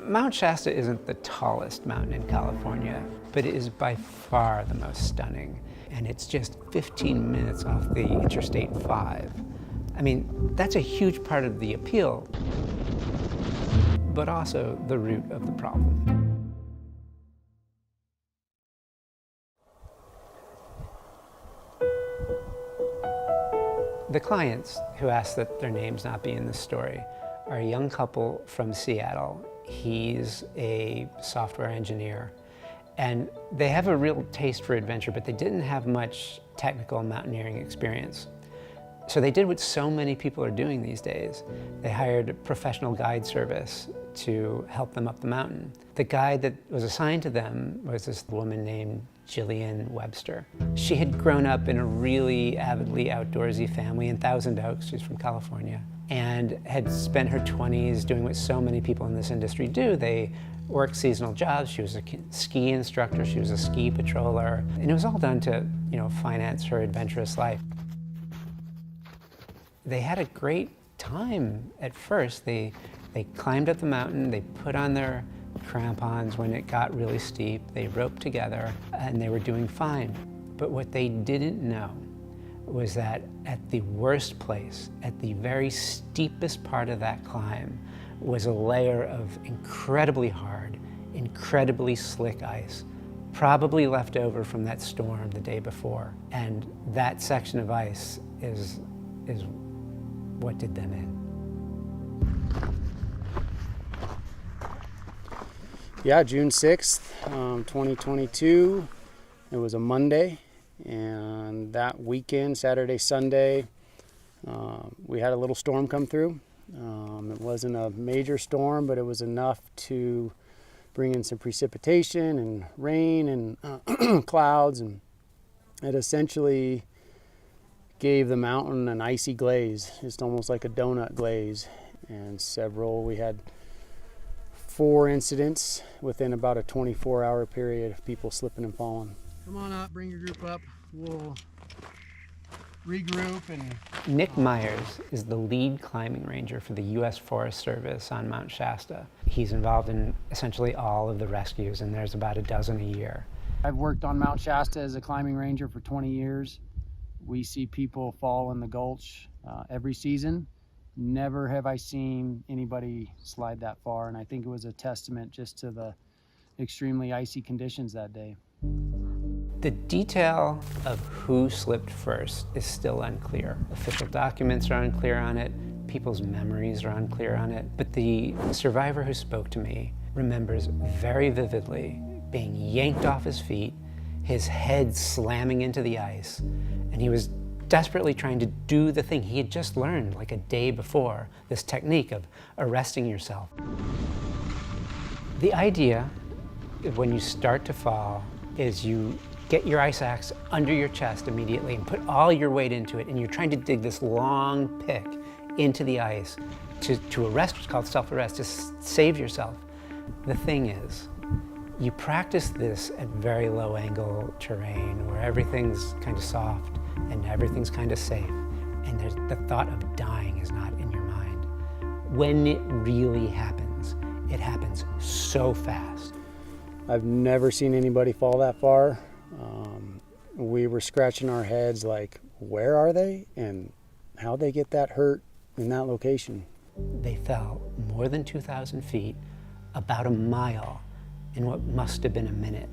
Mount Shasta isn't the tallest mountain in California, but it is by far the most stunning. And it's just 15 minutes off the Interstate 5. I mean, that's a huge part of the appeal, but also the root of the problem. The clients who ask that their names not be in this story are a young couple from Seattle. He's a software engineer, and they have a real taste for adventure, but they didn't have much technical mountaineering experience. So they did what so many people are doing these days. They hired a professional guide service to help them up the mountain. The guide that was assigned to them was this woman named Jillian Webster. She had grown up in a really avidly outdoorsy family in Thousand Oaks. She's from California, and had spent her 20s doing what so many people in this industry do. They worked seasonal jobs. She was a ski instructor. She was a ski patroller. And it was all done to, finance her adventurous life. They had a great time at first. They climbed up the mountain. They put on their crampons when it got really steep. They roped together, and they were doing fine. But what they didn't know was that at the worst place, at the very steepest part of that climb, was a layer of incredibly hard, incredibly slick ice, probably left over from that storm the day before. And that section of ice is what did them in. Yeah, June 6th, 2022. It was a Monday, and that weekend, Saturday, Sunday, we had a little storm come through. It wasn't a major storm, but it was enough to bring in some precipitation and rain and clouds, and it essentially gave the mountain an icy glaze, just almost like a donut glaze. And we had 4 incidents within about a 24-hour period of people slipping and falling. Come on up, bring your group up. We'll regroup. And Nick Myers is the lead climbing ranger for the U.S. Forest Service on Mount Shasta. He's involved in essentially all of the rescues, and there's about a dozen a year. I've worked on Mount Shasta as a climbing ranger for 20 years. We see people fall in the gulch every season. Never have I seen anybody slide that far, and I think it was a testament just to the extremely icy conditions that day. The detail of who slipped first is still unclear. Official documents are unclear on it, people's memories are unclear on it, but the survivor who spoke to me remembers very vividly being yanked off his feet, his head slamming into the ice, and he was desperately trying to do the thing he had just learned like a day before, this technique of arresting yourself. The idea when you start to fall is you get your ice axe under your chest immediately and put all your weight into it, and you're trying to dig this long pick into the ice to arrest, what's called self-arrest, to save yourself. The thing is, you practice this at very low angle terrain where everything's kind of soft and everything's kind of safe, and the thought of dying is not in your mind. When it really happens, it happens so fast. I've never seen anybody fall that far. We were scratching our heads like, where are they and how'd they get that hurt in that location? They fell more than 2,000 feet, about a mile, in what must have been a minute.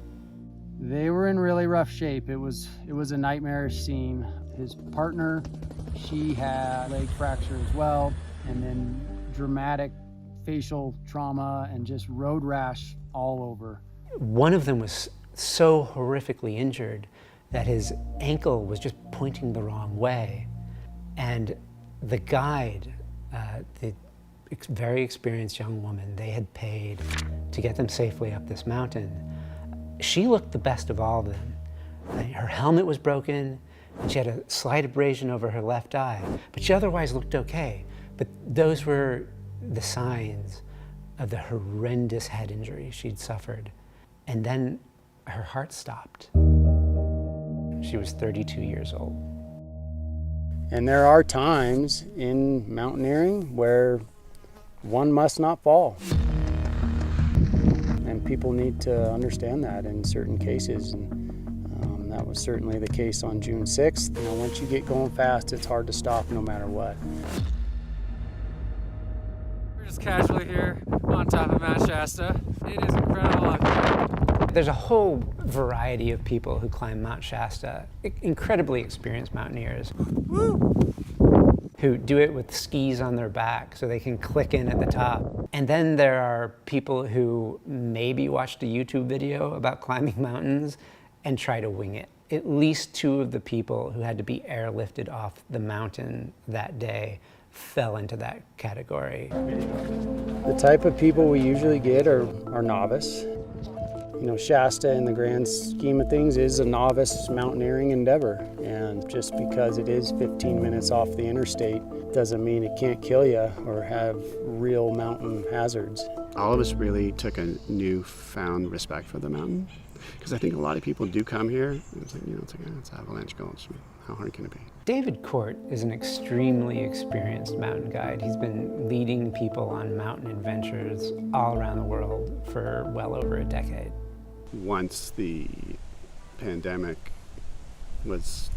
They were in really rough shape. It was a nightmarish scene. His partner, she had a leg fracture as well, and then dramatic facial trauma and just road rash all over. One of them was so horrifically injured that his ankle was just pointing the wrong way. And the guide, the very experienced young woman they had paid to get them safely up this mountain, she looked the best of all of them. Her helmet was broken, and she had a slight abrasion over her left eye, but she otherwise looked okay. But those were the signs of the horrendous head injury she'd suffered. And then her heart stopped. She was 32 years old. And there are times in mountaineering where one must not fall. think people need to understand that in certain cases, and that was certainly the case on June 6th. You know, once you get going fast, it's hard to stop no matter what. We're just casually here on top of Mount Shasta. It is incredible up here. There's a whole variety of people who climb Mount Shasta, incredibly experienced mountaineers. Who do it with skis on their back so they can click in at the top. And then there are people who maybe watched a YouTube video about climbing mountains and try to wing it. At least 2 of the people who had to be airlifted off the mountain that day fell into that category. The type of people we usually get are novice. You know, Shasta in the grand scheme of things is a novice mountaineering endeavor. And just because it is 15 minutes off the interstate doesn't mean it can't kill you or have real mountain hazards. All of us really took a newfound respect for the mountain. Because I think a lot of people do come here, and it's like, it's Avalanche Gulch. How hard can it be? David Court is an extremely experienced mountain guide. He's been leading people on mountain adventures all around the world for well over a decade. Once the pandemic was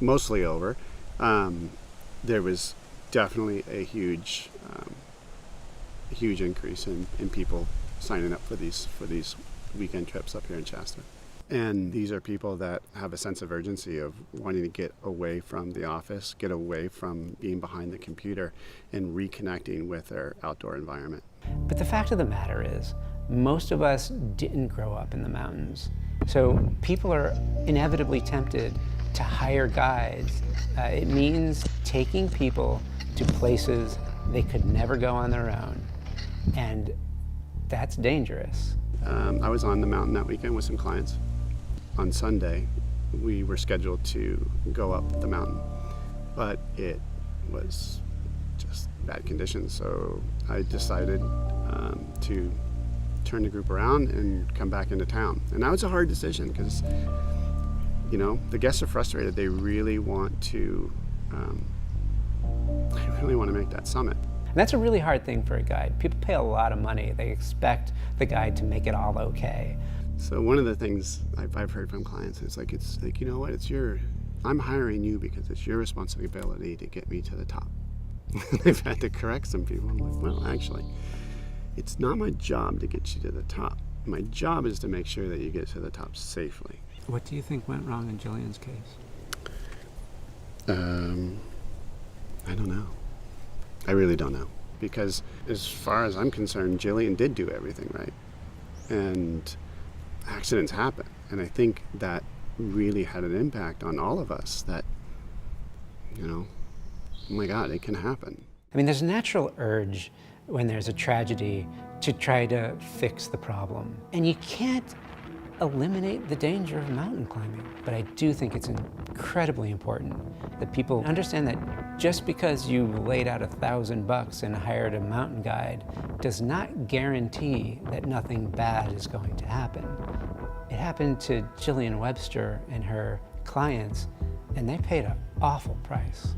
mostly over, there was definitely a huge increase in people signing up for these weekend trips up here in Shasta. And these are people that have a sense of urgency of wanting to get away from the office, get away from being behind the computer, and reconnecting with their outdoor environment. But the fact of the matter is, most of us didn't grow up in the mountains. So people are inevitably tempted to hire guides. It means taking people to places they could never go on their own. And that's dangerous. I was on the mountain that weekend with some clients. On Sunday, we were scheduled to go up the mountain, but it was just bad conditions. So I decided to turn the group around and come back into town. And that was a hard decision because, you know, the guests are frustrated. They really want to make that summit. And that's a really hard thing for a guide. People pay a lot of money. They expect the guide to make it all okay. So one of the things I've heard from clients is like, you know what, I'm hiring you because it's your responsibility to get me to the top. They've had to correct some people. I'm like, well, actually, it's not my job to get you to the top. My job is to make sure that you get to the top safely. What do you think went wrong in Jillian's case? I don't know. I really don't know. Because as far as I'm concerned, Jillian did do everything right. And accidents happen. And I think that really had an impact on all of us that, you know, oh my God, it can happen. I mean, there's a natural urge when there's a tragedy to try to fix the problem. And you can't eliminate the danger of mountain climbing. But I do think it's incredibly important that people understand that just because you laid out $1,000 and hired a mountain guide does not guarantee that nothing bad is going to happen. It happened to Jillian Webster and her clients, and they paid an awful price.